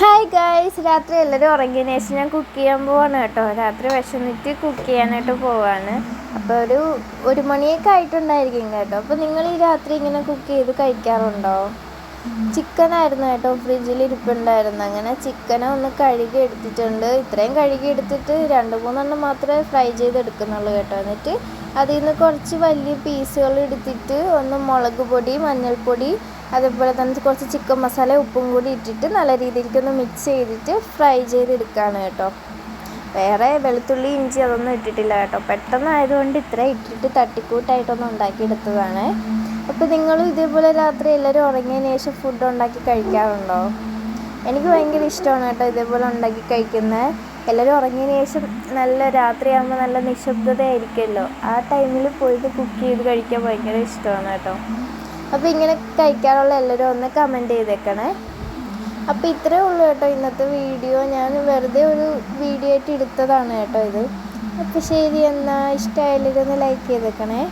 Hi guys, രാത്രി എല്ലാവരും ഉറങ്ങിയതിന് ശേഷം ഞാൻ കുക്ക് ചെയ്യാൻ പോവാണ് കേട്ടോ. രാത്രി വിശന്നിട്ട് കുക്ക് ചെയ്യാനായിട്ട് പോവാണ്. അപ്പോൾ ഒരു മണിയൊക്കെ ആയിട്ടുണ്ടായിരിക്കും കേട്ടോ. അപ്പോൾ നിങ്ങൾ ഈ രാത്രി ഇങ്ങനെ കുക്ക് ചെയ്ത് കഴിക്കാറുണ്ടോ? ചിക്കനായിരുന്നു കേട്ടോ, ഫ്രിഡ്ജിൽ ഇരിപ്പുണ്ടായിരുന്നു. അങ്ങനെ ചിക്കനെ ഒന്ന് കഴുകി എടുത്തിട്ടുണ്ട്. ഇത്രയും കഴുകി എടുത്തിട്ട് 2-3 മാത്രമേ ഫ്രൈ ചെയ്തെടുക്കുന്നുള്ളൂ കേട്ടോ. എന്നിട്ട് അതിൽ നിന്ന് കുറച്ച് വലിയ പീസുകൾ എടുത്തിട്ട് ഒന്ന് മുളക് പൊടി, മഞ്ഞൾപ്പൊടി, അതേപോലെ തന്നെ കുറച്ച് ചിക്കൻ മസാല, ഉപ്പും കൂടി ഇട്ടിട്ട് നല്ല രീതിക്കൊന്ന് മിക്സ് ചെയ്തിട്ട് ഫ്രൈ ചെയ്തെടുക്കുകയാണ് കേട്ടോ. വേറെ വെളുത്തുള്ളി, ഇഞ്ചി അതൊന്നും ഇട്ടിട്ടില്ല കേട്ടോ. പെട്ടെന്നായതുകൊണ്ട് ഇത്ര ഇട്ടിട്ട് തട്ടിക്കൂട്ടായിട്ടൊന്ന് ഉണ്ടാക്കിയെടുത്തതാണ്. അപ്പോൾ നിങ്ങളും ഇതേപോലെ രാത്രി എല്ലാവരും ഉറങ്ങിയതിന് ശേഷം ഫുഡ് ഉണ്ടാക്കി കഴിക്കാറുണ്ടോ? എനിക്ക് ഭയങ്കര ഇഷ്ടമാണ് കേട്ടോ ഇതേപോലെ ഉണ്ടാക്കി കഴിക്കുന്നത്. എല്ലാവരും ഉറങ്ങിയതിന് ശേഷം നല്ല രാത്രിയാകുമ്പോൾ നല്ല നിശബ്ദതയായിരിക്കുമല്ലോ, ആ ടൈമിൽ പോയിട്ട് കുക്ക് ചെയ്ത് കഴിക്കാൻ ഭയങ്കര ഇഷ്ടമാണ് കേട്ടോ. അപ്പോൾ ഇങ്ങനെ കഴിക്കാറുള്ള എല്ലാവരും ഒന്ന് കമൻറ്റ് ചെയ്തേക്കണേ. അപ്പോൾ ഇത്രയേ ഉള്ളൂ കേട്ടോ ഇന്നത്തെ വീഡിയോ. ഞാൻ വെറുതെ ഒരു വീഡിയോ ആയിട്ട് എടുത്തതാണ് കേട്ടോ ഇത്. അപ്പോൾ ശരി, എന്നാൽ ഇഷ്ടമായാലും ഒന്ന് ലൈക്ക് ചെയ്തേക്കണേ.